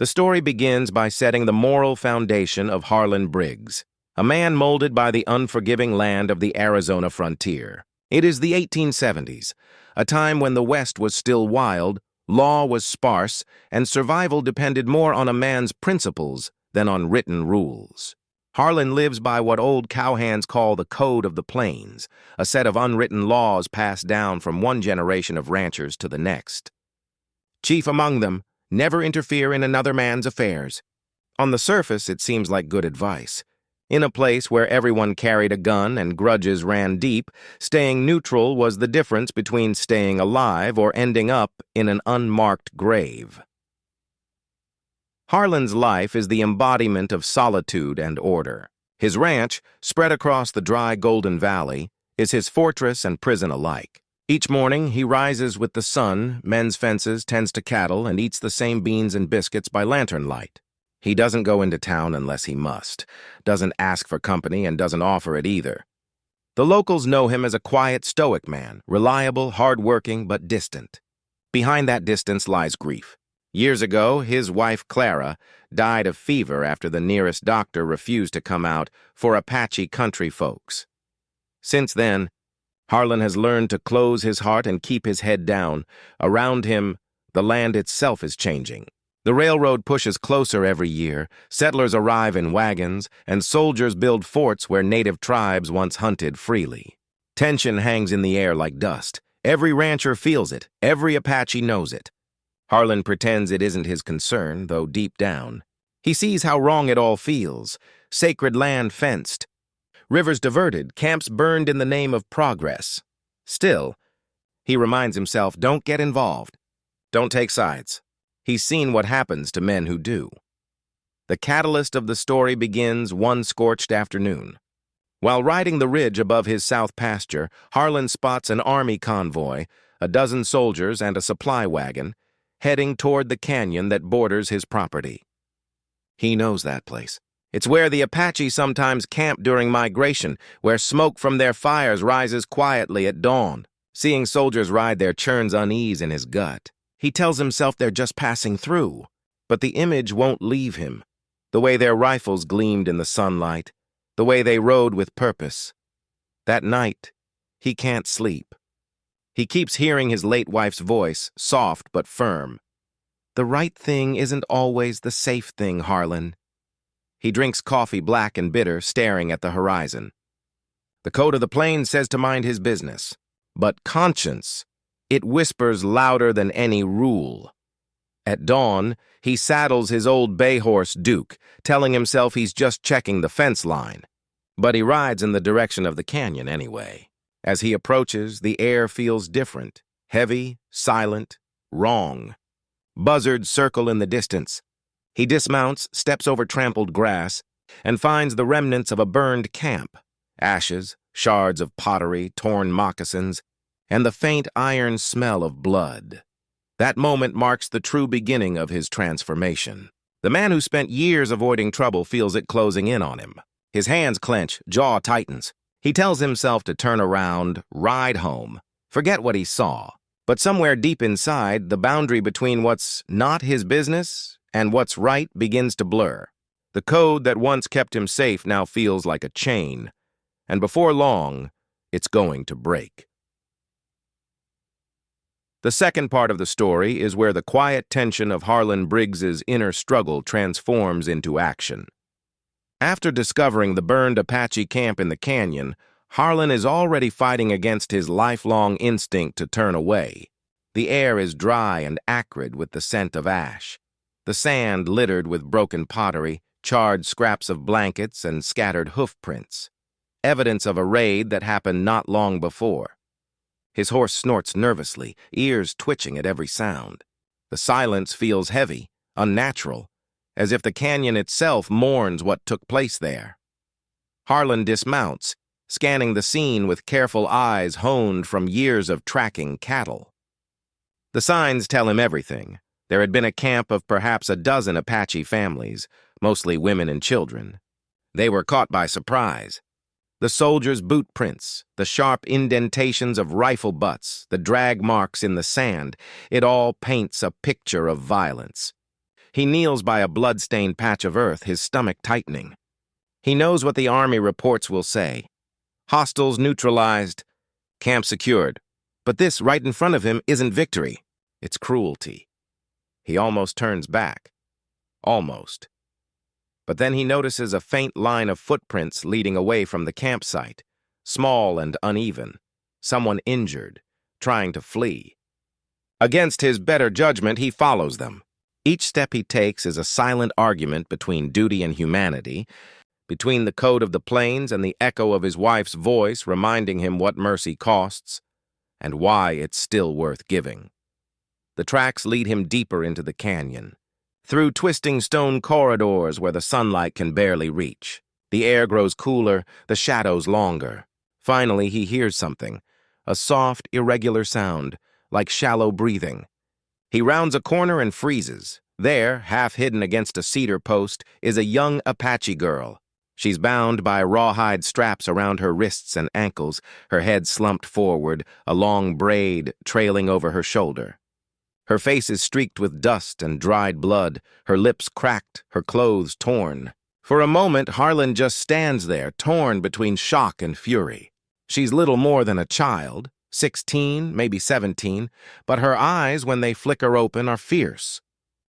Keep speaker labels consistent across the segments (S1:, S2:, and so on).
S1: The story begins by setting the moral foundation of Harlan Briggs, a man molded by the unforgiving land of the Arizona frontier. It is the 1870s, a time when the West was still wild, law was sparse, and survival depended more on a man's principles than on written rules. Harlan lives by what old cowhands call the Code of the Plains, a set of unwritten laws passed down from one generation of ranchers to the next. Chief among them, never interfere in another man's affairs. On the surface, it seems like good advice. In a place where everyone carried a gun and grudges ran deep, staying neutral was the difference between staying alive or ending up in an unmarked grave. Harlan's life is the embodiment of solitude and order. His ranch, spread across the dry Golden Valley, is his fortress and prison alike. Each morning, he rises with the sun, mends fences, tends to cattle, and eats the same beans and biscuits by lantern light. He doesn't go into town unless he must, doesn't ask for company, and doesn't offer it either. The locals know him as a quiet, stoic man, reliable, hard-working, but distant. Behind that distance lies grief. Years ago, his wife, Clara, died of fever after the nearest doctor refused to come out for Apache country folks. Since then, Harlan has learned to close his heart and keep his head down. Around him, the land itself is changing. The railroad pushes closer every year, settlers arrive in wagons, and soldiers build forts where native tribes once hunted freely. Tension hangs in the air like dust. Every rancher feels it, every Apache knows it. Harlan pretends it isn't his concern, though deep down, he sees how wrong it all feels. Sacred land fenced, rivers diverted, camps burned in the name of progress. Still, he reminds himself, don't get involved. Don't take sides. He's seen what happens to men who do. The catalyst of the story begins one scorched afternoon. While riding the ridge above his south pasture, Harlan spots an army convoy, a dozen soldiers and a supply wagon, heading toward the canyon that borders his property. He knows that place. It's where the Apache sometimes camp during migration, where smoke from their fires rises quietly at dawn. Seeing soldiers ride there churns unease in his gut. He tells himself they're just passing through, but the image won't leave him. The way their rifles gleamed in the sunlight, the way they rode with purpose. That night, he can't sleep. He keeps hearing his late wife's voice, soft but firm. The right thing isn't always the safe thing, Harlan. He drinks coffee black and bitter, staring at the horizon. The Code of the Plains says to mind his business, but conscience, it whispers louder than any rule. At dawn, he saddles his old bay horse, Duke, telling himself he's just checking the fence line. But he rides in the direction of the canyon anyway. As he approaches, the air feels different, heavy, silent, wrong. Buzzards circle in the distance. He dismounts, steps over trampled grass, and finds the remnants of a burned camp. Ashes, shards of pottery, torn moccasins, and the faint iron smell of blood. That moment marks the true beginning of his transformation. The man who spent years avoiding trouble feels it closing in on him. His hands clench, jaw tightens. He tells himself to turn around, ride home, forget what he saw. But somewhere deep inside, the boundary between what's not his business and what's right begins to blur. The code that once kept him safe now feels like a chain, and before long, it's going to break. The second part of the story is where the quiet tension of Harlan Briggs's inner struggle transforms into action. After discovering the burned Apache camp in the canyon, Harlan is already fighting against his lifelong instinct to turn away. The air is dry and acrid with the scent of ash. The sand littered with broken pottery, charred scraps of blankets, and scattered hoof prints. Evidence of a raid that happened not long before. His horse snorts nervously, ears twitching at every sound. The silence feels heavy, unnatural, as if the canyon itself mourns what took place there. Harlan dismounts, scanning the scene with careful eyes honed from years of tracking cattle. The signs tell him everything. There had been a camp of perhaps a dozen Apache families, mostly women and children. They were caught by surprise. The soldiers' boot prints, the sharp indentations of rifle butts, the drag marks in the sand, it all paints a picture of violence. He kneels by a blood-stained patch of earth, his stomach tightening. He knows what the army reports will say. Hostiles neutralized, camp secured. But this, right in front of him, isn't victory. It's cruelty. He almost turns back. Almost. But then he notices a faint line of footprints leading away from the campsite, small and uneven. Someone injured, trying to flee. Against his better judgment, he follows them. Each step he takes is a silent argument between duty and humanity, between the code of the plains and the echo of his wife's voice reminding him what mercy costs and why it's still worth giving. The tracks lead him deeper into the canyon, through twisting stone corridors where the sunlight can barely reach. The air grows cooler, the shadows longer. Finally, he hears something, a soft, irregular sound, like shallow breathing. He rounds a corner and freezes. There, half hidden against a cedar post, is a young Apache girl. She's bound by rawhide straps around her wrists and ankles, her head slumped forward, a long braid trailing over her shoulder. Her face is streaked with dust and dried blood, her lips cracked, her clothes torn. For a moment, Harlan just stands there, torn between shock and fury. She's little more than a child, 16, maybe 17, but her eyes, when they flicker open, are fierce.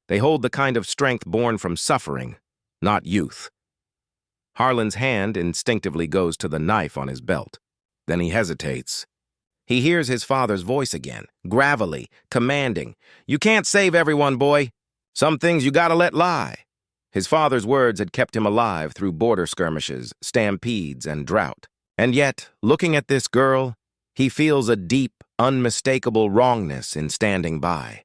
S1: They hold the kind of strength born from suffering, not youth. Harlan's hand instinctively goes to the knife on his belt. Then he hesitates. He hears his father's voice again, gravelly, commanding. "You can't save everyone, boy. Some things you gotta let lie." His father's words had kept him alive through border skirmishes, stampedes, and drought. And yet, looking at this girl, he feels a deep, unmistakable wrongness in standing by.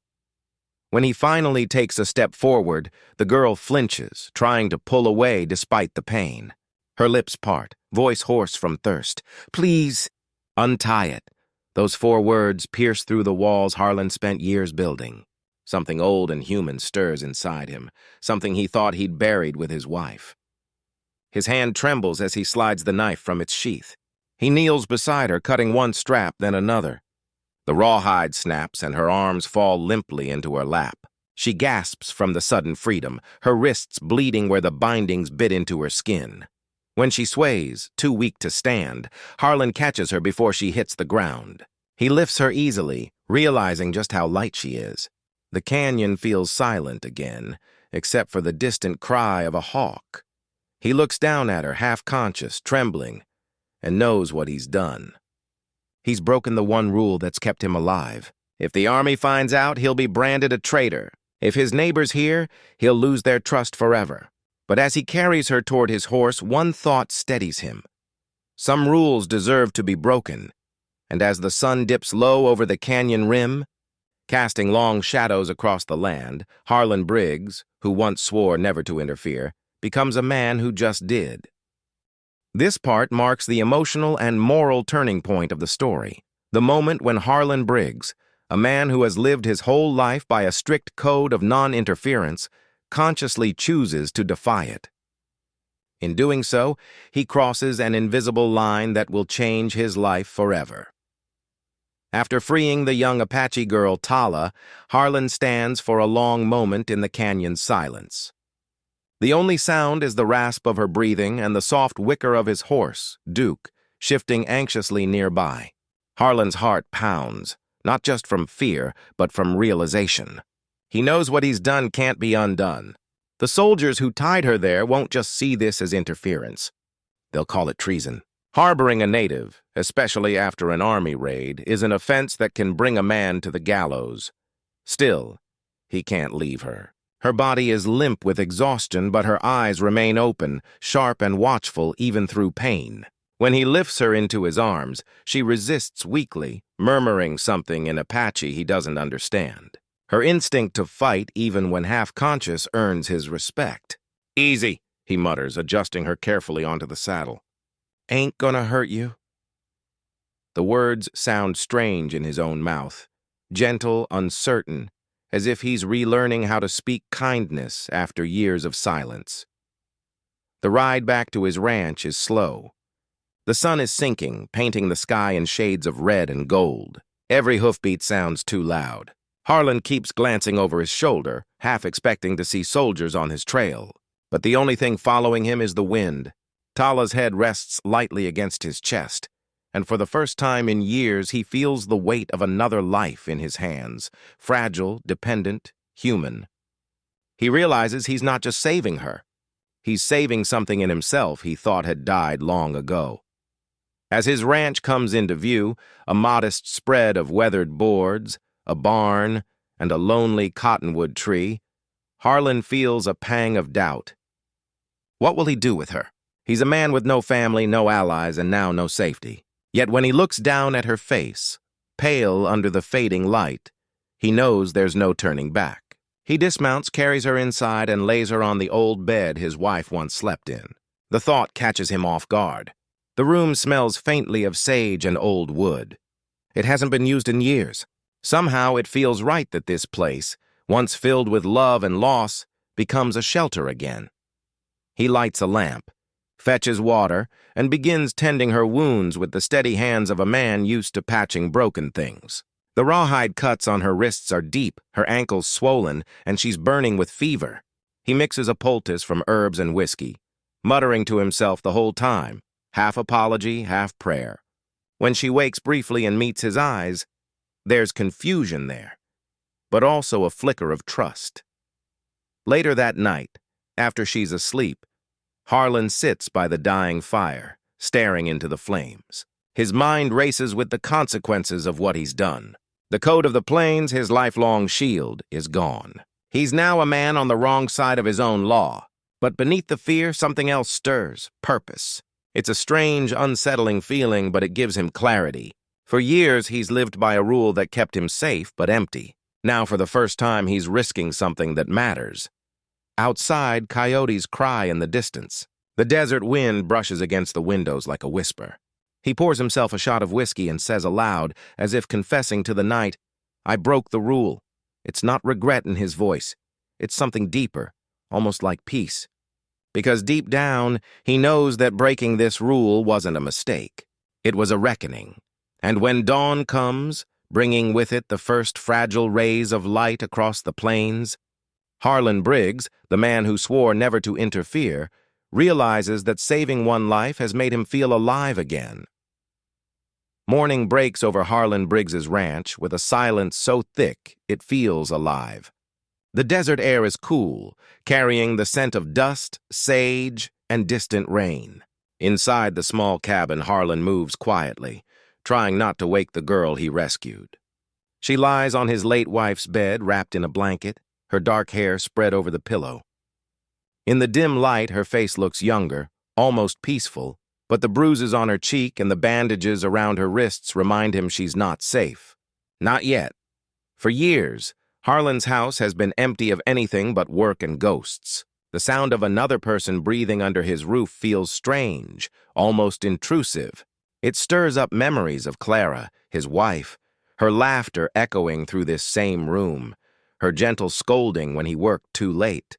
S1: When he finally takes a step forward, the girl flinches, trying to pull away despite the pain. Her lips part, voice hoarse from thirst. "Please, untie it." Those 4 words pierce through the walls Harlan spent years building. Something old and human stirs inside him, something he thought he'd buried with his wife. His hand trembles as he slides the knife from its sheath. He kneels beside her, cutting one strap, then another. The rawhide snaps and her arms fall limply into her lap. She gasps from the sudden freedom, her wrists bleeding where the bindings bit into her skin. When she sways, too weak to stand, Harlan catches her before she hits the ground. He lifts her easily, realizing just how light she is. The canyon feels silent again, except for the distant cry of a hawk. He looks down at her, half-conscious, trembling, and knows what he's done. He's broken the one rule that's kept him alive. If the army finds out, he'll be branded a traitor. If his neighbors hear, he'll lose their trust forever. But as he carries her toward his horse, one thought steadies him. Some rules deserve to be broken, and as the sun dips low over the canyon rim, casting long shadows across the land, Harlan Briggs, who once swore never to interfere, becomes a man who just did. This part marks the emotional and moral turning point of the story, the moment when Harlan Briggs, a man who has lived his whole life by a strict code of non-interference, consciously chooses to defy it. In doing so, he crosses an invisible line that will change his life forever. After freeing the young Apache girl Tala, Harlan stands for a long moment in the canyon's silence. The only sound is the rasp of her breathing and the soft whicker of his horse, Duke, shifting anxiously nearby. Harlan's heart pounds, not just from fear, but from realization. He knows what he's done can't be undone. The soldiers who tied her there won't just see this as interference. They'll call it treason. Harboring a native, especially after an army raid, is an offense that can bring a man to the gallows. Still, he can't leave her. Her body is limp with exhaustion, but her eyes remain open, sharp and watchful even through pain. When he lifts her into his arms, she resists weakly, murmuring something in Apache he doesn't understand. Her instinct to fight, even when half-conscious, earns his respect. "Easy," he mutters, adjusting her carefully onto the saddle. "Ain't gonna hurt you." The words sound strange in his own mouth, gentle, uncertain, as if he's relearning how to speak kindness after years of silence. The ride back to his ranch is slow. The sun is sinking, painting the sky in shades of red and gold. Every hoofbeat sounds too loud. Harlan keeps glancing over his shoulder, half expecting to see soldiers on his trail. But the only thing following him is the wind. Tala's head rests lightly against his chest, and for the first time in years he feels the weight of another life in his hands, fragile, dependent, human. He realizes he's not just saving her. He's saving something in himself he thought had died long ago. As his ranch comes into view, a modest spread of weathered boards, a barn, and a lonely cottonwood tree, Harlan feels a pang of doubt. What will he do with her? He's a man with no family, no allies, and now no safety. Yet when he looks down at her face, pale under the fading light, he knows there's no turning back. He dismounts, carries her inside, and lays her on the old bed his wife once slept in. The thought catches him off guard. The room smells faintly of sage and old wood. It hasn't been used in years. Somehow it feels right that this place, once filled with love and loss, becomes a shelter again. He lights a lamp, fetches water, and begins tending her wounds with the steady hands of a man used to patching broken things. The rawhide cuts on her wrists are deep, her ankles swollen, and she's burning with fever. He mixes a poultice from herbs and whiskey, muttering to himself the whole time, half apology, half prayer. When she wakes briefly and meets his eyes, there's confusion there, but also a flicker of trust. Later that night, after she's asleep, Harlan sits by the dying fire, staring into the flames. His mind races with the consequences of what he's done. The code of the plains, his lifelong shield, is gone. He's now a man on the wrong side of his own law. But beneath the fear, something else stirs, purpose. It's a strange, unsettling feeling, but it gives him clarity. For years, he's lived by a rule that kept him safe but empty. Now, for the first time, he's risking something that matters. Outside, coyotes cry in the distance. The desert wind brushes against the windows like a whisper. He pours himself a shot of whiskey and says aloud, as if confessing to the night, "I broke the rule." It's not regret in his voice. It's something deeper, almost like peace. Because deep down, he knows that breaking this rule wasn't a mistake. It was a reckoning. And when dawn comes, bringing with it the first fragile rays of light across the plains, Harlan Briggs, the man who swore never to interfere, realizes that saving one life has made him feel alive again. Morning breaks over Harlan Briggs's ranch with a silence so thick it feels alive. The desert air is cool, carrying the scent of dust, sage, and distant rain. Inside the small cabin, Harlan moves quietly, trying not to wake the girl he rescued. She lies on his late wife's bed, wrapped in a blanket, her dark hair spread over the pillow. In the dim light, her face looks younger, almost peaceful, but the bruises on her cheek and the bandages around her wrists remind him she's not safe. Not yet. For years, Harlan's house has been empty of anything but work and ghosts. The sound of another person breathing under his roof feels strange, almost intrusive. It stirs up memories of Clara, his wife, her laughter echoing through this same room, her gentle scolding when he worked too late.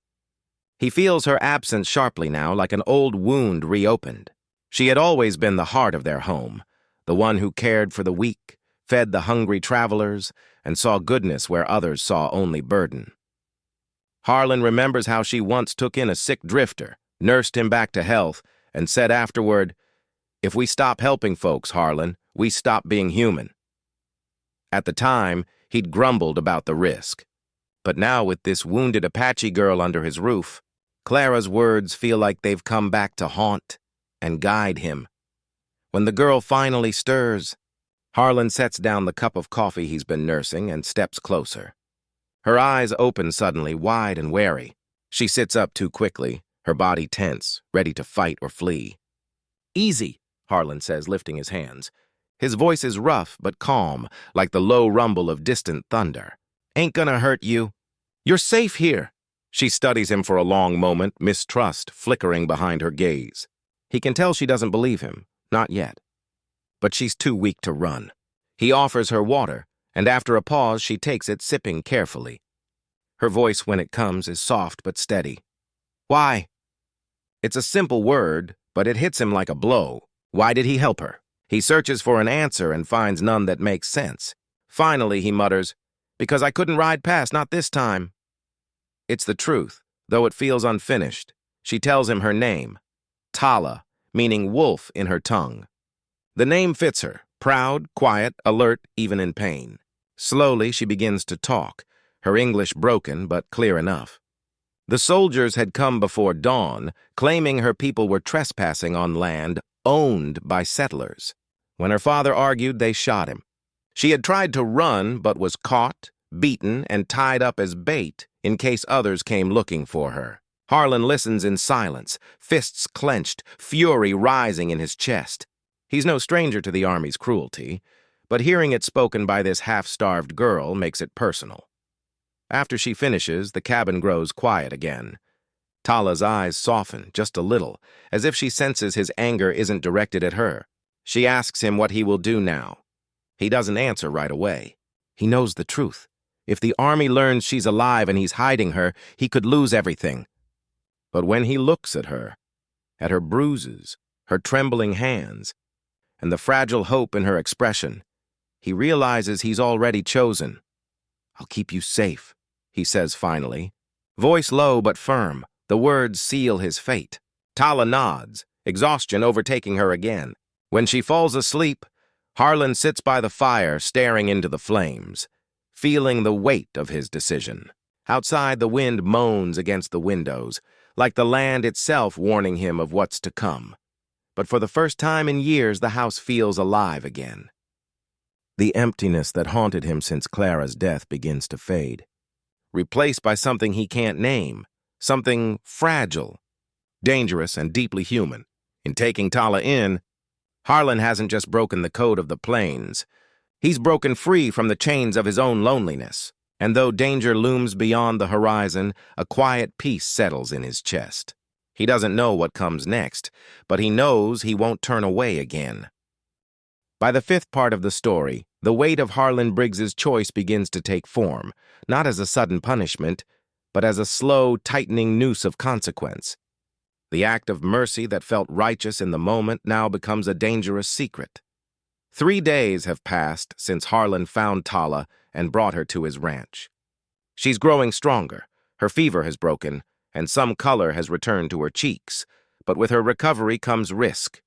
S1: He feels her absence sharply now, like an old wound reopened. She had always been the heart of their home, the one who cared for the weak, fed the hungry travelers, and saw goodness where others saw only burden. Harlan remembers how she once took in a sick drifter, nursed him back to health, and said afterward, "If we stop helping folks, Harlan, we stop being human." At the time, he'd grumbled about the risk. But now with this wounded Apache girl under his roof, Clara's words feel like they've come back to haunt and guide him. When the girl finally stirs, Harlan sets down the cup of coffee he's been nursing and steps closer. Her eyes open suddenly, wide and wary. She sits up too quickly, her body tense, ready to fight or flee. "Easy," Harlan says, lifting his hands. His voice is rough but calm, like the low rumble of distant thunder. "Ain't gonna hurt you. You're safe here." She studies him for a long moment, mistrust flickering behind her gaze. He can tell she doesn't believe him, not yet. But she's too weak to run. He offers her water, and after a pause she takes it, sipping carefully. Her voice when it comes is soft but steady. "Why?" It's a simple word, but it hits him like a blow. Why did he help her? He searches for an answer and finds none that makes sense. Finally, he mutters, Because I couldn't ride past, not this time. It's the truth, though it feels unfinished. She tells him her name, Tala, meaning wolf in her tongue. The name fits her, proud, quiet, alert, even in pain. Slowly, she begins to talk, her English broken but clear enough. The soldiers had come before dawn, claiming her people were trespassing on land owned by settlers. When her father argued, they shot him. She had tried to run, but was caught, beaten, and tied up as bait in case others came looking for her. Harlan listens in silence, fists clenched, fury rising in his chest. He's no stranger to the Army's cruelty, but hearing it spoken by this half-starved girl makes it personal. After she finishes, the cabin grows quiet again. Tala's eyes soften just a little, as if she senses his anger isn't directed at her. She asks him what he will do now. He doesn't answer right away. He knows the truth. If the Army learns she's alive and he's hiding her, he could lose everything. But when he looks at her bruises, her trembling hands, and the fragile hope in her expression, he realizes he's already chosen. "I'll keep you safe," he says finally. Voice low but firm, the words seal his fate. Tala nods, exhaustion overtaking her again. When she falls asleep, Harlan sits by the fire, staring into the flames, feeling the weight of his decision. Outside, the wind moans against the windows, like the land itself warning him of what's to come. But for the first time in years, the house feels alive again. The emptiness that haunted him since Clara's death begins to fade, replaced by something he can't name, something fragile, dangerous, and deeply human. In taking Tala in, Harlan hasn't just broken the code of the plains. He's broken free from the chains of his own loneliness, and though danger looms beyond the horizon, a quiet peace settles in his chest. He doesn't know what comes next, but he knows he won't turn away again. By the fifth part of the story, the weight of Harlan Briggs's choice begins to take form, not as a sudden punishment, but as a slow, tightening noose of consequence. The act of mercy that felt righteous in the moment now becomes a dangerous secret. 3 days have passed since Harlan found Tala and brought her to his ranch. She's growing stronger, her fever has broken, and some color has returned to her cheeks, but with her recovery comes risk.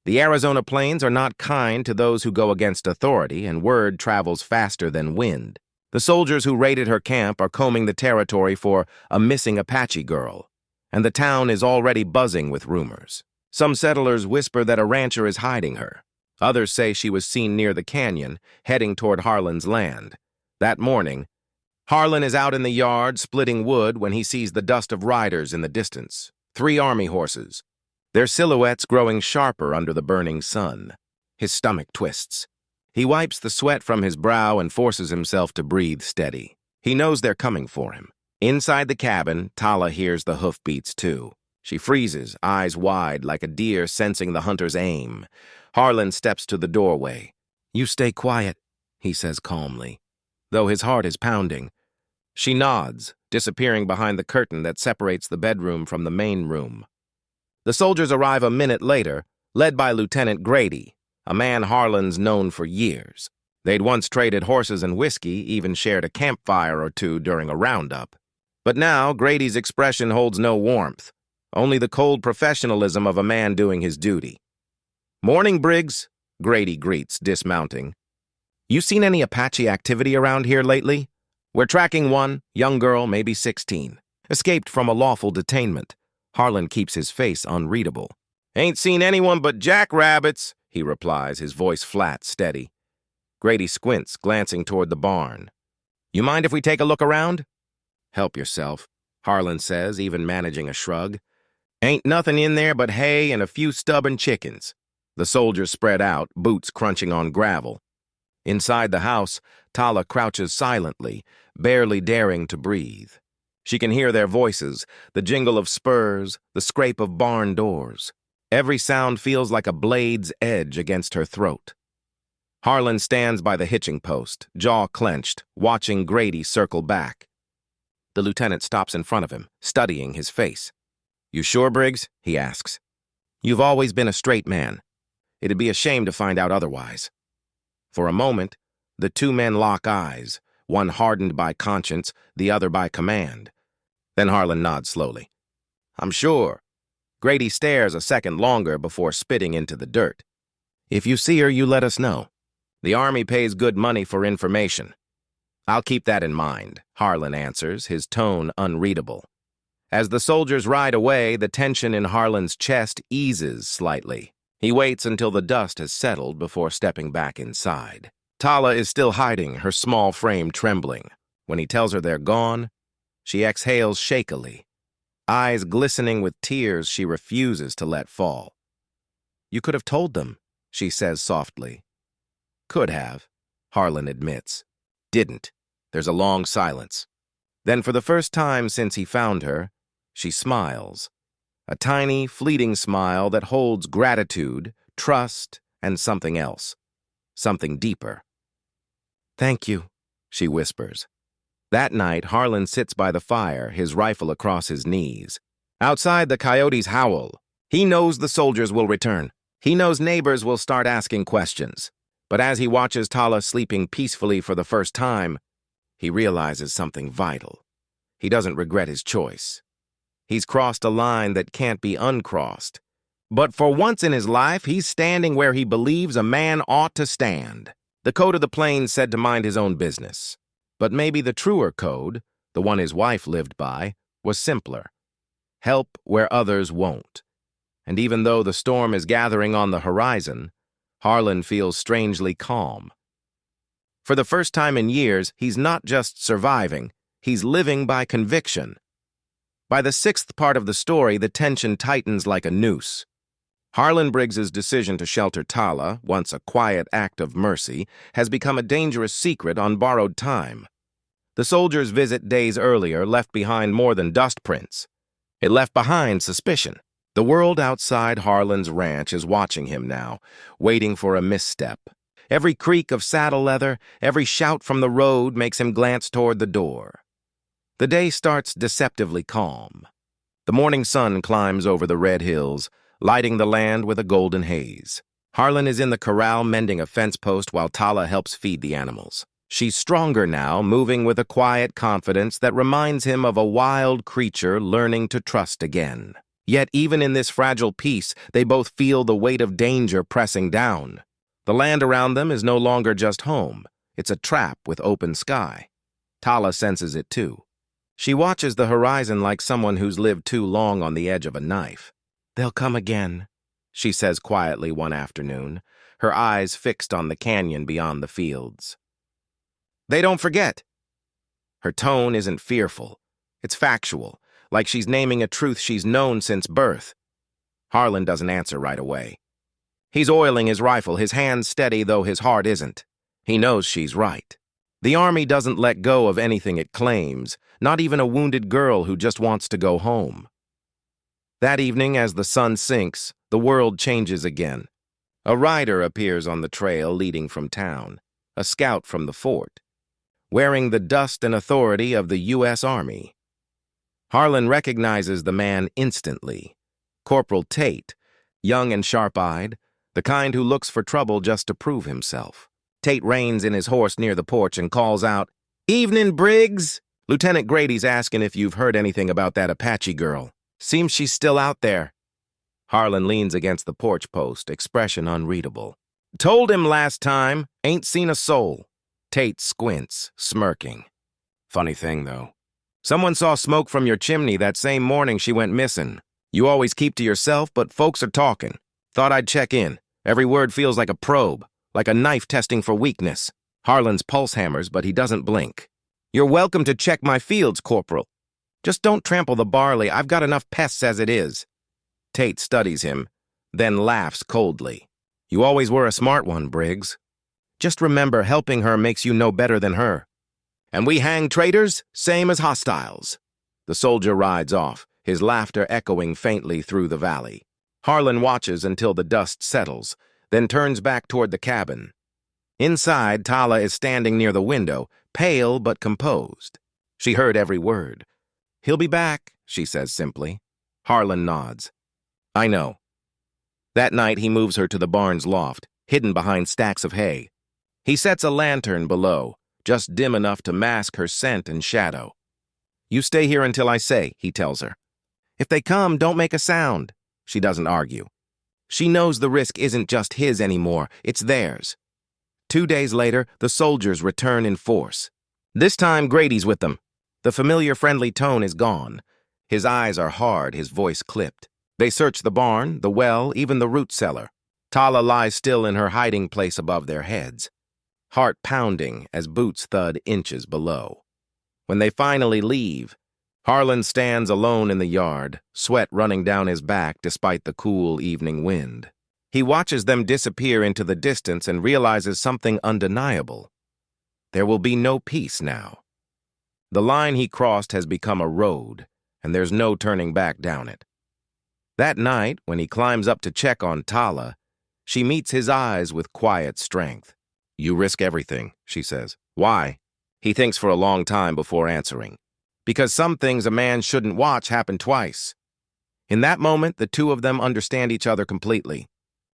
S1: The Arizona plains are not kind to those who go against authority, and word travels faster than wind. The soldiers who raided her camp are combing the territory for a missing Apache girl, and the town is already buzzing with rumors. Some settlers whisper that a rancher is hiding her. Others say she was seen near the canyon, heading toward Harlan's land. That morning, Harlan is out in the yard splitting wood when he sees the dust of riders in the distance. 3 army horses, their silhouettes growing sharper under the burning sun. His stomach twists. He wipes the sweat from his brow and forces himself to breathe steady. He knows they're coming for him. Inside the cabin, Tala hears the hoofbeats too. She freezes, eyes wide, like a deer sensing the hunter's aim. Harlan steps to the doorway. "You stay quiet," he says calmly, though his heart is pounding. She nods, disappearing behind the curtain that separates the bedroom from the main room. The soldiers arrive a minute later, led by Lieutenant Grady, a man Harlan's known for years. They'd once traded horses and whiskey, even shared a campfire or two during a roundup. But now, Grady's expression holds no warmth, only the cold professionalism of a man doing his duty. "Morning, Briggs," Grady greets, dismounting. "You seen any Apache activity around here lately? We're tracking one, young girl, maybe 16. Escaped from a lawful detainment." Harlan keeps his face unreadable. "Ain't seen anyone but jackrabbits," he replies, his voice flat, steady. Grady squints, glancing toward the barn. "You mind if we take a look around?" "Help yourself," Harlan says, even managing a shrug. "Ain't nothing in there but hay and a few stubborn chickens." The soldiers spread out, boots crunching on gravel. Inside the house, Tala crouches silently, barely daring to breathe. She can hear their voices, the jingle of spurs, the scrape of barn doors. Every sound feels like a blade's edge against her throat. Harlan stands by the hitching post, jaw clenched, watching Grady circle back. The lieutenant stops in front of him, studying his face. "You sure, Briggs?" he asks. "You've always been a straight man. It'd be a shame to find out otherwise." For a moment, the 2 men lock eyes, one hardened by conscience, the other by command. Then Harlan nods slowly. I'm sure. Grady stares a second longer before spitting into the dirt. If you see her, you let us know. The Army pays good money for information. I'll keep that in mind, Harlan answers, his tone unreadable. As the soldiers ride away, the tension in Harlan's chest eases slightly. He waits until the dust has settled before stepping back inside. Tala is still hiding, her small frame trembling. When he tells her they're gone, she exhales shakily. Eyes glistening with tears she refuses to let fall. You could have told them, she says softly. Could have, Harlan admits. Didn't. There's a long silence. Then for the first time since he found her, she smiles. A tiny, fleeting smile that holds gratitude, trust, and something else. Something deeper. Thank you, she whispers. That night, Harlan sits by the fire, his rifle across his knees. Outside, the coyotes howl. He knows the soldiers will return. He knows neighbors will start asking questions. But as he watches Tala sleeping peacefully for the first time, he realizes something vital. He doesn't regret his choice. He's crossed a line that can't be uncrossed. But for once in his life, he's standing where he believes a man ought to stand. The code of the plains said to mind his own business. But maybe the truer code, the one his wife lived by, was simpler. Help where others won't. And even though the storm is gathering on the horizon, Harlan feels strangely calm. For the first time in years, he's not just surviving, he's living by conviction. By the sixth part of the story, the tension tightens like a noose. Harlan Briggs's decision to shelter Tala, once a quiet act of mercy, has become a dangerous secret on borrowed time. The soldier's visit days earlier left behind more than dust prints. It left behind suspicion. The world outside Harlan's ranch is watching him now, waiting for a misstep. Every creak of saddle leather, every shout from the road makes him glance toward the door. The day starts deceptively calm. The morning sun climbs over the red hills, lighting the land with a golden haze. Harlan is in the corral mending a fence post while Tala helps feed the animals. She's stronger now, moving with a quiet confidence that reminds him of a wild creature learning to trust again. Yet even in this fragile peace, they both feel the weight of danger pressing down. The land around them is no longer just home. It's a trap with open sky. Tala senses it too. She watches the horizon like someone who's lived too long on the edge of a knife. They'll come again, she says quietly one afternoon, her eyes fixed on the canyon beyond the fields. They don't forget. Her tone isn't fearful. It's factual, like she's naming a truth she's known since birth. Harlan doesn't answer right away. He's oiling his rifle, his hands steady though his heart isn't. He knows she's right. The Army doesn't let go of anything it claims, not even a wounded girl who just wants to go home. That evening, as the sun sinks, the world changes again. A rider appears on the trail leading from town, a scout from the fort, wearing the dust and authority of the U.S. Army. Harlan recognizes the man instantly. Corporal Tate, young and sharp-eyed, the kind who looks for trouble just to prove himself. Tate reins in his horse near the porch and calls out, "Evening, Briggs! Lieutenant Grady's asking if you've heard anything about that Apache girl. Seems she's still out there." Harlan leans against the porch post, expression unreadable. "Told him last time, ain't seen a soul." Tate squints, smirking. "Funny thing, though. Someone saw smoke from your chimney that same morning she went missing. You always keep to yourself, but folks are talking. Thought I'd check in. Every word feels like a probe, like a knife testing for weakness." Harlan's pulse hammers, but he doesn't blink. "You're welcome to check my fields, Corporal. Just don't trample the barley. I've got enough pests as it is." Tate studies him, then laughs coldly. "You always were a smart one, Briggs. Just remember, helping her makes you no better than her. And we hang traitors, same as hostiles." The soldier rides off, his laughter echoing faintly through the valley. Harlan watches until the dust settles, then turns back toward the cabin. Inside, Tala is standing near the window, pale but composed. She heard every word. "He'll be back," she says simply. Harlan nods. "I know." That night, he moves her to the barn's loft, hidden behind stacks of hay. He sets a lantern below, just dim enough to mask her scent and shadow. "You stay here until I say," he tells her. "If they come, don't make a sound." She doesn't argue. She knows the risk isn't just his anymore, it's theirs. 2 days later, the soldiers return in force. This time, Grady's with them. The familiar friendly tone is gone. His eyes are hard, his voice clipped. They search the barn, the well, even the root cellar. Tala lies still in her hiding place above their heads, heart pounding as boots thud inches below. When they finally leave, Harlan stands alone in the yard, sweat running down his back despite the cool evening wind. He watches them disappear into the distance and realizes something undeniable. There will be no peace now. The line he crossed has become a road, and there's no turning back down it. That night, when he climbs up to check on Tala, she meets his eyes with quiet strength. "You risk everything," she says. "Why?" He thinks for a long time before answering. "Because some things a man shouldn't watch happen twice." In that moment, the two of them understand each other completely.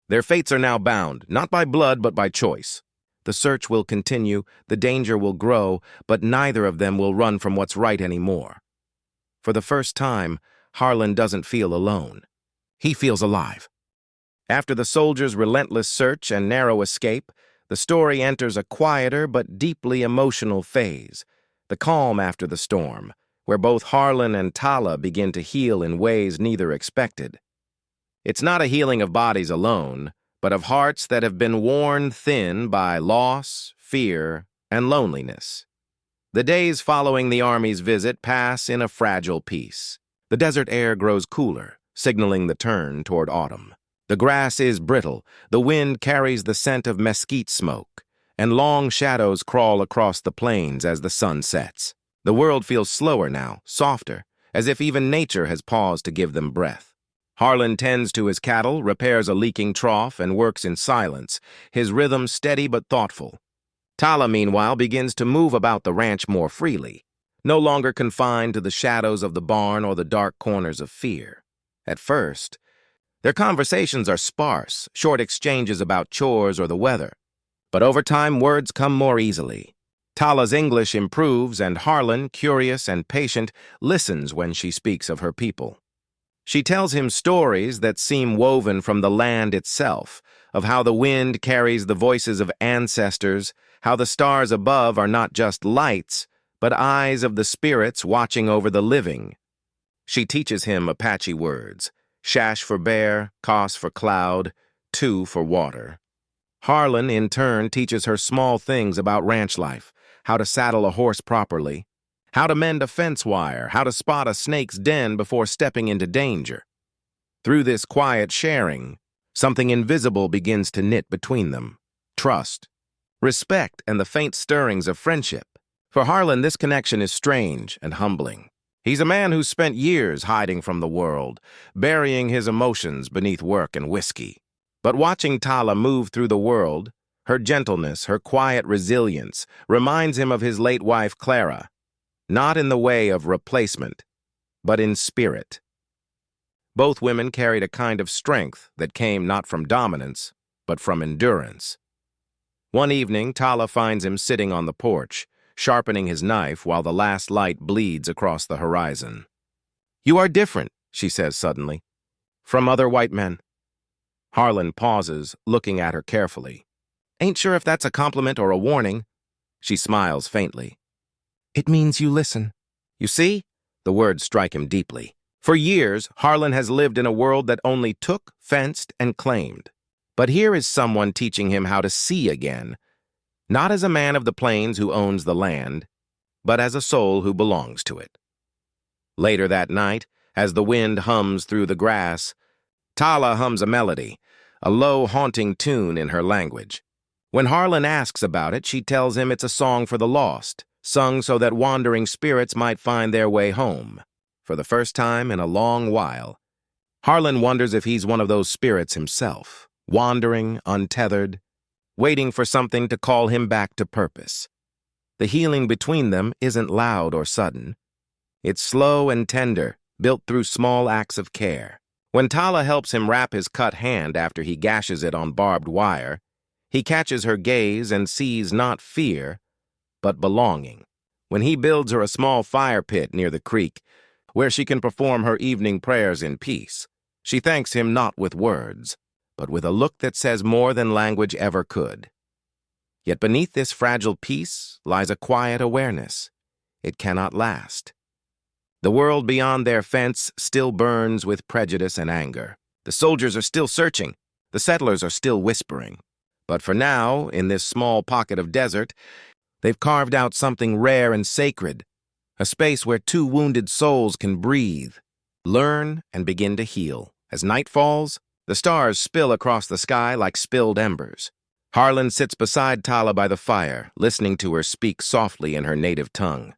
S1: Their fates are now bound, not by blood but by choice. The search will continue, the danger will grow, but neither of them will run from what's right anymore. For the first time, Harlan doesn't feel alone. He feels alive. After the soldiers' relentless search and narrow escape, the story enters a quieter but deeply emotional phase, the calm after the storm, where both Harlan and Tala begin to heal in ways neither expected. It's not a healing of bodies alone, but of hearts that have been worn thin by loss, fear, and loneliness. The days following the army's visit pass in a fragile peace. The desert air grows cooler, signaling the turn toward autumn. The grass is brittle, the wind carries the scent of mesquite smoke, and long shadows crawl across the plains as the sun sets. The world feels slower now, softer, as if even nature has paused to give them breath. Harlan tends to his cattle, repairs a leaking trough, and works in silence, his rhythm steady but thoughtful. Tala, meanwhile, begins to move about the ranch more freely, no longer confined to the shadows of the barn or the dark corners of fear. At first, their conversations are sparse, short exchanges about chores or the weather. But over time, words come more easily. Tala's English improves, and Harlan, curious and patient, listens when she speaks of her people. She tells him stories that seem woven from the land itself, of how the wind carries the voices of ancestors, how the stars above are not just lights, but eyes of the spirits watching over the living. She teaches him Apache words, shash for bear, kos for cloud, tu for water. Harlan, in turn, teaches her small things about ranch life, how to saddle a horse properly, how to mend a fence wire, how to spot a snake's den before stepping into danger. Through this quiet sharing, something invisible begins to knit between them. Trust, respect, and the faint stirrings of friendship. For Harlan, this connection is strange and humbling. He's a man who's spent years hiding from the world, burying his emotions beneath work and whiskey. But watching Tala move through the world, her gentleness, her quiet resilience, reminds him of his late wife, Clara, not in the way of replacement, but in spirit. Both women carried a kind of strength that came not from dominance, but from endurance. One evening, Tala finds him sitting on the porch, sharpening his knife while the last light bleeds across the horizon. "You are different," she says suddenly, "from other white men." Harlan pauses, looking at her carefully. "Ain't sure if that's a compliment or a warning." She smiles faintly. "It means you listen." You see? The words strike him deeply. For years, Harlan has lived in a world that only took, fenced, and claimed. But here is someone teaching him how to see again, not as a man of the plains who owns the land, but as a soul who belongs to it. Later that night, as the wind hums through the grass, Tala hums a melody, a low, haunting tune in her language. When Harlan asks about it, she tells him it's a song for the lost, sung so that wandering spirits might find their way home. For the first time in a long while, Harlan wonders if he's one of those spirits himself, wandering, untethered, waiting for something to call him back to purpose. The healing between them isn't loud or sudden. It's slow and tender, built through small acts of care. When Tala helps him wrap his cut hand after he gashes it on barbed wire, he catches her gaze and sees not fear, but belonging. When he builds her a small fire pit near the creek, where she can perform her evening prayers in peace, she thanks him not with words, but with a look that says more than language ever could. Yet beneath this fragile peace lies a quiet awareness. It cannot last. The world beyond their fence still burns with prejudice and anger. The soldiers are still searching. The settlers are still whispering. But for now, in this small pocket of desert, they've carved out something rare and sacred, a space where two wounded souls can breathe, learn, and begin to heal. As night falls, the stars spill across the sky like spilled embers. Harlan sits beside Tala by the fire, listening to her speak softly in her native tongue.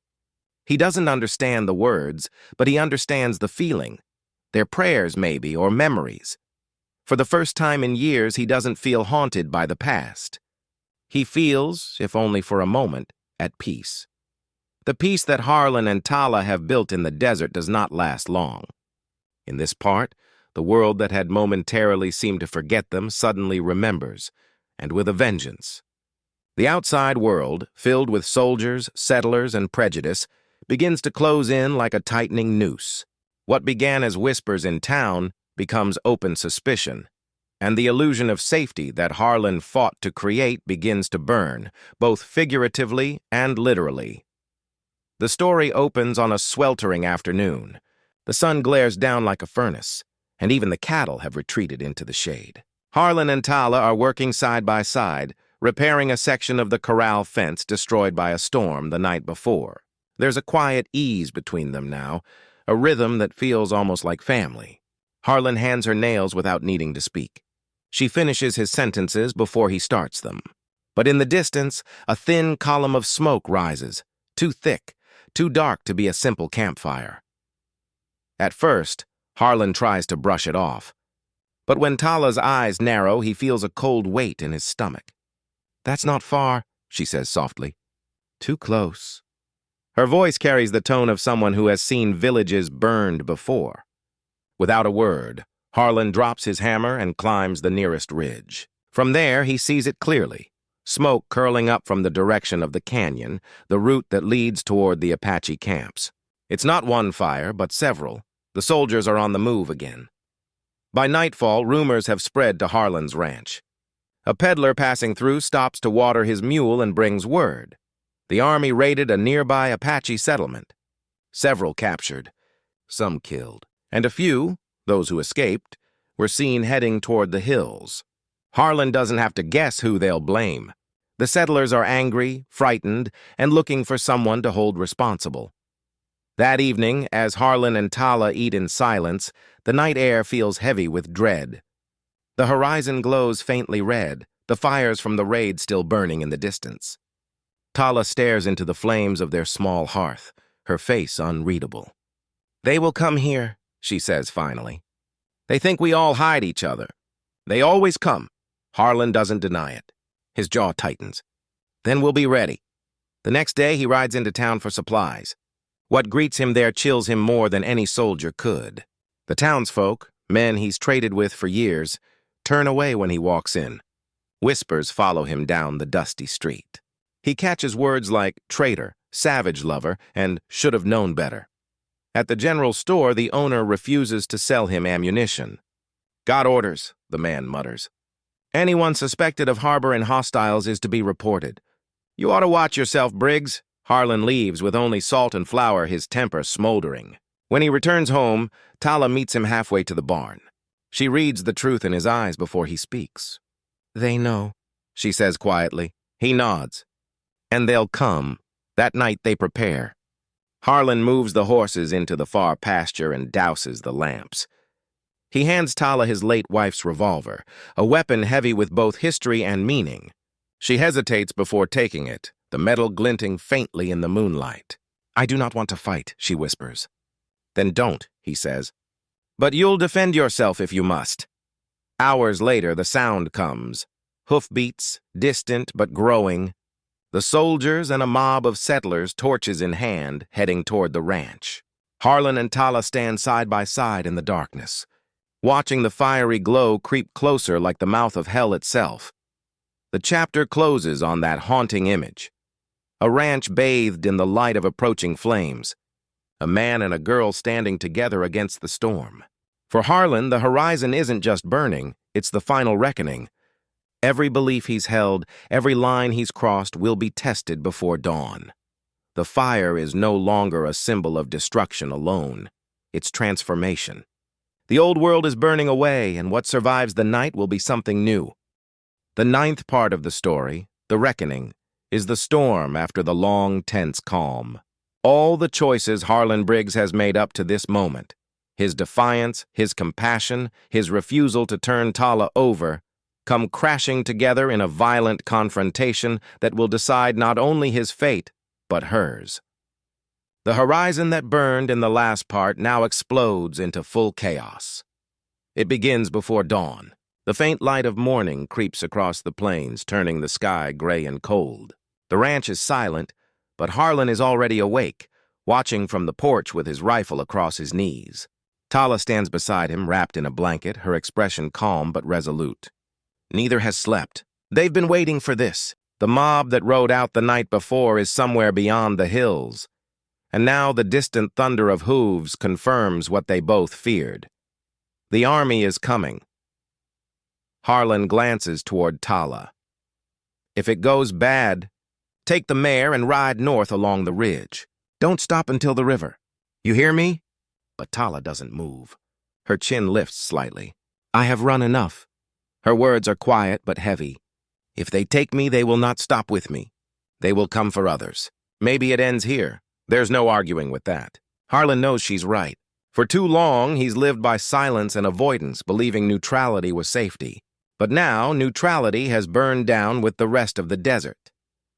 S1: He doesn't understand the words, but he understands the feeling. Their prayers, maybe, or memories. For the first time in years, he doesn't feel haunted by the past. He feels, if only for a moment, at peace. The peace that Harlan and Tala have built in the desert does not last long. In this part, the world that had momentarily seemed to forget them suddenly remembers, and with a vengeance. The outside world, filled with soldiers, settlers, and prejudice, begins to close in like a tightening noose. What began as whispers in town becomes open suspicion, and the illusion of safety that Harlan fought to create begins to burn, both figuratively and literally. The story opens on a sweltering afternoon. The sun glares down like a furnace, and even the cattle have retreated into the shade. Harlan and Tala are working side by side, repairing a section of the corral fence destroyed by a storm the night before. There's a quiet ease between them now, a rhythm that feels almost like family. Harlan hands her nails without needing to speak. She finishes his sentences before he starts them. But in the distance, a thin column of smoke rises, too thick, too dark to be a simple campfire. At first, Harlan tries to brush it off. But when Tala's eyes narrow, he feels a cold weight in his stomach. "That's not far," she says softly. "Too close." Her voice carries the tone of someone who has seen villages burned before. Without a word, Harlan drops his hammer and climbs the nearest ridge. From there, he sees it clearly. Smoke curling up from the direction of the canyon, the route that leads toward the Apache camps. It's not one fire, but several. The soldiers are on the move again. By nightfall, rumors have spread to Harlan's ranch. A peddler passing through stops to water his mule and brings word. The army raided a nearby Apache settlement. Several captured, some killed, and a few, those who escaped, were seen heading toward the hills. Harlan doesn't have to guess who they'll blame. The settlers are angry, frightened, and looking for someone to hold responsible. That evening, as Harlan and Tala eat in silence, the night air feels heavy with dread. The horizon glows faintly red, the fires from the raid still burning in the distance. Tala stares into the flames of their small hearth, her face unreadable. "They will come here," she says finally. "They think we all hide each other. They always come." Harlan doesn't deny it. His jaw tightens. "Then we'll be ready." The next day, he rides into town for supplies. What greets him there chills him more than any soldier could. The townsfolk, men he's traded with for years, turn away when he walks in. Whispers follow him down the dusty street. He catches words like traitor, savage lover, and should have known better. At the general store, the owner refuses to sell him ammunition. "Got orders," the man mutters. "Anyone suspected of harboring hostiles is to be reported." "You ought to watch yourself, Briggs." Harlan leaves with only salt and flour, his temper smoldering. When he returns home, Tala meets him halfway to the barn. She reads the truth in his eyes before he speaks. "They know," she says quietly. He nods. "And they'll come." That night they prepare. Harlan moves the horses into the far pasture and douses the lamps. He hands Tala his late wife's revolver, a weapon heavy with both history and meaning. She hesitates before taking it, the metal glinting faintly in the moonlight. "I do not want to fight," she whispers. "Then don't," he says. "But you'll defend yourself if you must." Hours later, the sound comes. Hoofbeats, distant but growing. The soldiers and a mob of settlers, torches in hand, heading toward the ranch. Harlan and Tala stand side by side in the darkness, watching the fiery glow creep closer like the mouth of hell itself. The chapter closes on that haunting image. A ranch bathed in the light of approaching flames. A man and a girl standing together against the storm. For Harlan, the horizon isn't just burning, it's the final reckoning. Every belief he's held, every line he's crossed will be tested before dawn. The fire is no longer a symbol of destruction alone. It's transformation. The old world is burning away, and what survives the night will be something new. The ninth part of the story, the reckoning, is the storm after the long, tense calm. All the choices Harlan Briggs has made up to this moment, his defiance, his compassion, his refusal to turn Tala over, come crashing together in a violent confrontation that will decide not only his fate, but hers. The horizon that burned in the last part now explodes into full chaos. It begins before dawn. The faint light of morning creeps across the plains, turning the sky gray and cold. The ranch is silent, but Harlan is already awake, watching from the porch with his rifle across his knees. Tala stands beside him, wrapped in a blanket, her expression calm but resolute. Neither has slept. They've been waiting for this. The mob that rode out the night before is somewhere beyond the hills. And now the distant thunder of hooves confirms what they both feared. The army is coming. Harlan glances toward Tala. If it goes bad, take the mare and ride north along the ridge. Don't stop until the river. You hear me? But Tala doesn't move. Her chin lifts slightly. I have run enough. Her words are quiet but heavy. If they take me, they will not stop with me. They will come for others. Maybe it ends here. There's no arguing with that. Harlan knows she's right. For too long, he's lived by silence and avoidance, believing neutrality was safety. But now, neutrality has burned down with the rest of the desert.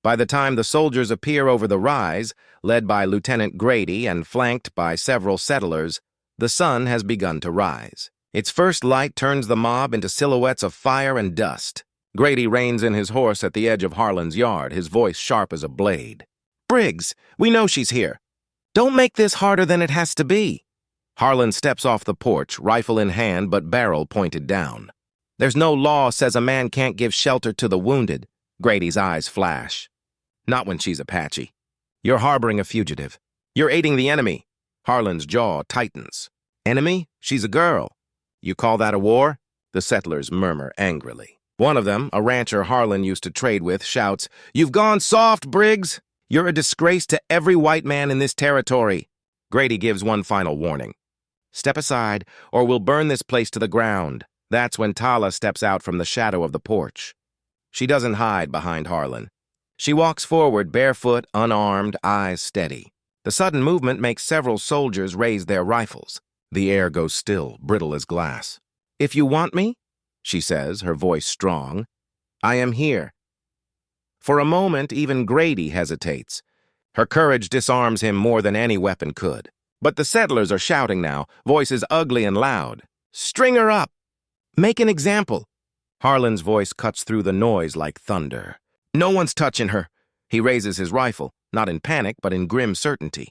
S1: By the time the soldiers appear over the rise, led by Lieutenant Grady and flanked by several settlers, the sun has begun to rise. Its first light turns the mob into silhouettes of fire and dust. Grady reins in his horse at the edge of Harlan's yard, his voice sharp as a blade. Briggs, we know she's here. Don't make this harder than it has to be. Harlan steps off the porch, rifle in hand but barrel pointed down. There's no law says a man can't give shelter to the wounded. Grady's eyes flash. Not when she's Apache. You're harboring a fugitive. You're aiding the enemy. Harlan's jaw tightens. Enemy? She's a girl. You call that a war? The settlers murmur angrily. One of them, a rancher Harlan used to trade with, shouts, You've gone soft, Briggs! You're a disgrace to every white man in this territory. Grady gives one final warning. Step aside, or we'll burn this place to the ground. That's when Tala steps out from the shadow of the porch. She doesn't hide behind Harlan. She walks forward, barefoot, unarmed, eyes steady. The sudden movement makes several soldiers raise their rifles. The air goes still, brittle as glass. If you want me, she says, her voice strong, I am here. For a moment, even Grady hesitates. Her courage disarms him more than any weapon could. But the settlers are shouting now, voices ugly and loud. String her up! Make an example! Harlan's voice cuts through the noise like thunder. No one's touching her. He raises his rifle, not in panic, but in grim certainty.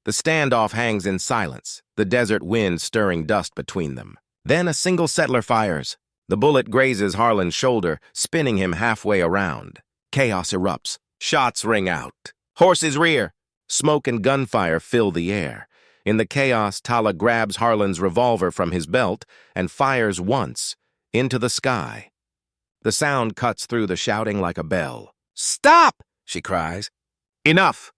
S1: The standoff hangs in silence, the desert wind stirring dust between them. Then a single settler fires. The bullet grazes Harlan's shoulder, spinning him halfway around. Chaos erupts. Shots ring out. Horses rear. Smoke and gunfire fill the air. In the chaos, Tala grabs Harlan's revolver from his belt and fires once, into the sky. The sound cuts through the shouting like a bell. Stop! She cries. Enough!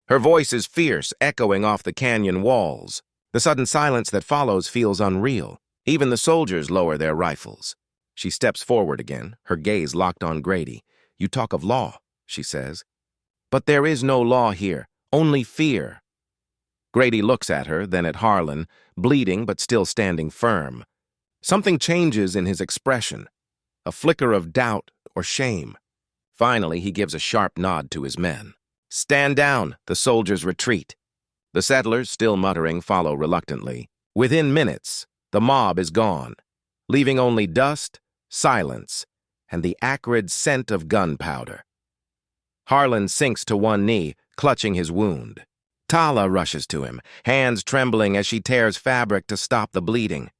S1: Her voice is fierce, echoing off the canyon walls. The sudden silence that follows feels unreal. Even the soldiers lower their rifles. She steps forward again, her gaze locked on Grady. You talk of law, she says. But there is no law here, only fear. Grady looks at her, then at Harlan, bleeding but still standing firm. Something changes in his expression, a flicker of doubt or shame. Finally, he gives a sharp nod to his men. Stand down, the soldiers retreat. The settlers, still muttering, follow reluctantly. Within minutes, the mob is gone, leaving only dust, silence, and the acrid scent of gunpowder. Harlan sinks to one knee, clutching his wound. Tala rushes to him, hands trembling as she tears fabric to stop the bleeding.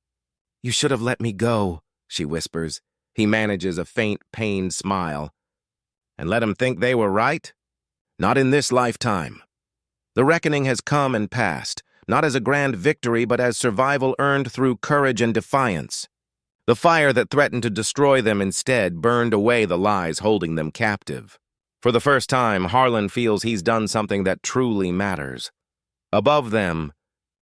S1: You should have let me go, she whispers. He manages a faint, pained smile. And let him think they were right? Not in this lifetime. The reckoning has come and passed, not as a grand victory, but as survival earned through courage and defiance. The fire that threatened to destroy them instead burned away the lies holding them captive. For the first time, Harlan feels he's done something that truly matters. Above them,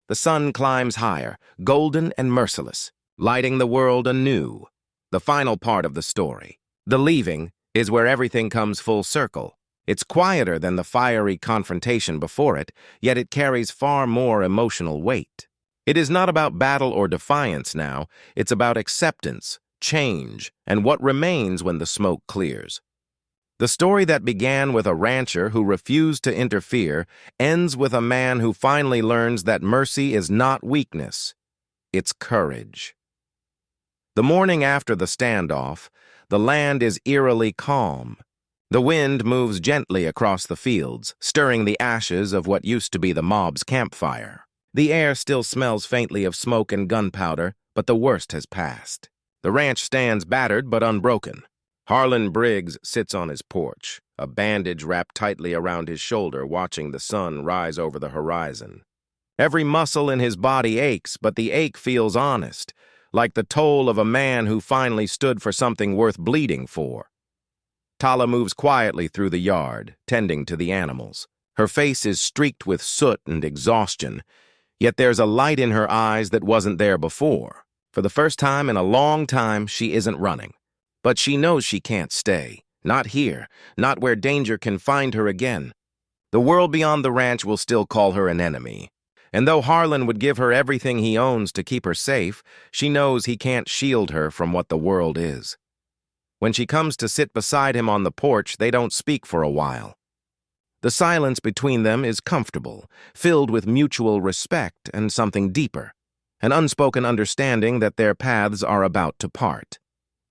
S1: the sun climbs higher, golden and merciless, lighting the world anew. The final part of the story, the leaving, is where everything comes full circle. It's quieter than the fiery confrontation before it, yet it carries far more emotional weight. It is not about battle or defiance now, it's about acceptance, change, and what remains when the smoke clears. The story that began with a rancher who refused to interfere ends with a man who finally learns that mercy is not weakness, it's courage. The morning after the standoff, the land is eerily calm. The wind moves gently across the fields, stirring the ashes of what used to be the mob's campfire. The air still smells faintly of smoke and gunpowder, but the worst has passed. The ranch stands battered but unbroken. Harlan Briggs sits on his porch, a bandage wrapped tightly around his shoulder, watching the sun rise over the horizon. Every muscle in his body aches, but the ache feels honest, like the toll of a man who finally stood for something worth bleeding for. Tala moves quietly through the yard, tending to the animals. Her face is streaked with soot and exhaustion, yet there's a light in her eyes that wasn't there before. For the first time in a long time, she isn't running. But she knows she can't stay. Not here, not where danger can find her again. The world beyond the ranch will still call her an enemy. And though Harlan would give her everything he owns to keep her safe, she knows he can't shield her from what the world is. When she comes to sit beside him on the porch, they don't speak for a while. The silence between them is comfortable, filled with mutual respect and something deeper, an unspoken understanding that their paths are about to part.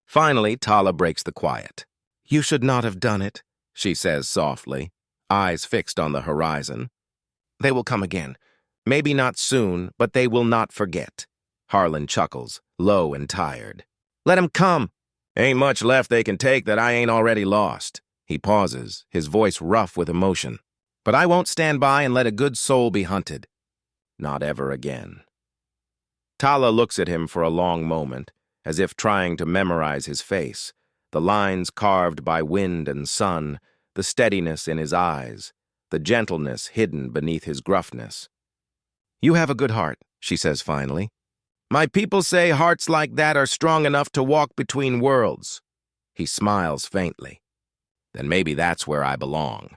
S1: Finally, Tala breaks the quiet. "You should not have done it," she says softly, eyes fixed on the horizon. "They will come again. Maybe not soon, but they will not forget." Harlan chuckles, low and tired. "Let 'em come. Ain't much left they can take that I ain't already lost." He pauses, his voice rough with emotion. "But I won't stand by and let a good soul be hunted. Not ever again." Tala looks at him for a long moment, as if trying to memorize his face, the lines carved by wind and sun, the steadiness in his eyes, the gentleness hidden beneath his gruffness. "You have a good heart," she says finally. "My people say hearts like that are strong enough to walk between worlds." He smiles faintly. "Then maybe that's where I belong."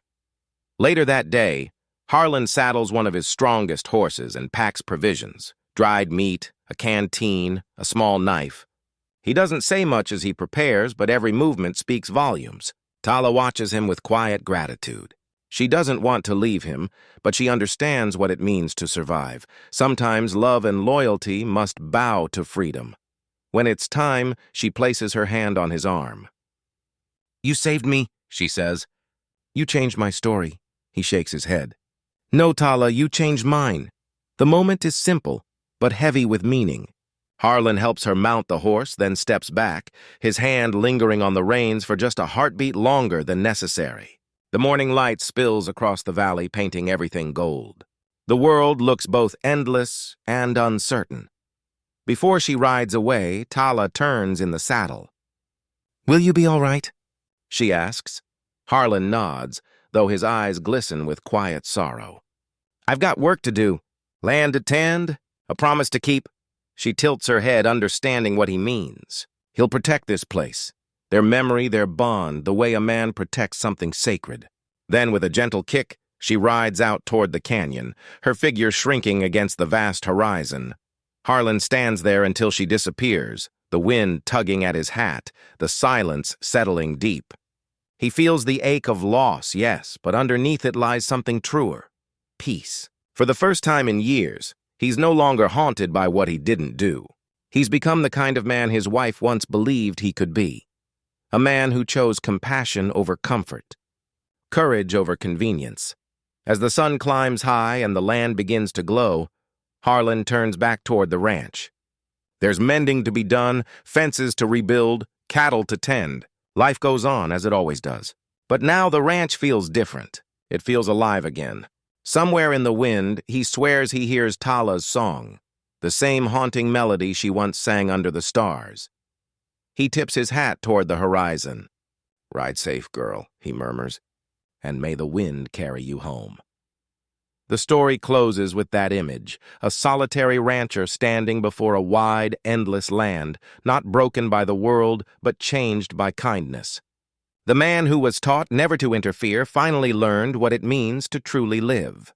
S1: Later that day, Harlan saddles one of his strongest horses and packs provisions, dried meat, a canteen, a small knife. He doesn't say much as he prepares, but every movement speaks volumes. Tala watches him with quiet gratitude. She doesn't want to leave him, but she understands what it means to survive. Sometimes love and loyalty must bow to freedom. When it's time, she places her hand on his arm. "You saved me," she says. "You changed my story." He shakes his head. "No, Tala, you changed mine." The moment is simple, but heavy with meaning. Harlan helps her mount the horse, then steps back, his hand lingering on the reins for just a heartbeat longer than necessary. The morning light spills across the valley, painting everything gold. The world looks both endless and uncertain. Before she rides away, Tala turns in the saddle. "Will you be all right?" she asks. Harlan nods, though his eyes glisten with quiet sorrow. "I've got work to do. Land to tend, a promise to keep." She tilts her head, understanding what he means. He'll protect this place, their memory, their bond, the way a man protects something sacred. Then, with a gentle kick, she rides out toward the canyon, her figure shrinking against the vast horizon. Harlan stands there until she disappears, the wind tugging at his hat, the silence settling deep. He feels the ache of loss, yes, but underneath it lies something truer: peace. For the first time in years, he's no longer haunted by what he didn't do. He's become the kind of man his wife once believed he could be. A man who chose compassion over comfort, courage over convenience. As the sun climbs high and the land begins to glow, Harlan turns back toward the ranch. There's mending to be done, fences to rebuild, cattle to tend. Life goes on as it always does. But now the ranch feels different. It feels alive again. Somewhere in the wind, he swears he hears Tala's song, the same haunting melody she once sang under the stars. He tips his hat toward the horizon. "Ride safe, girl," he murmurs, "and may the wind carry you home." The story closes with that image, a solitary rancher standing before a wide, endless land, not broken by the world, but changed by kindness. The man who was taught never to interfere finally learned what it means to truly live.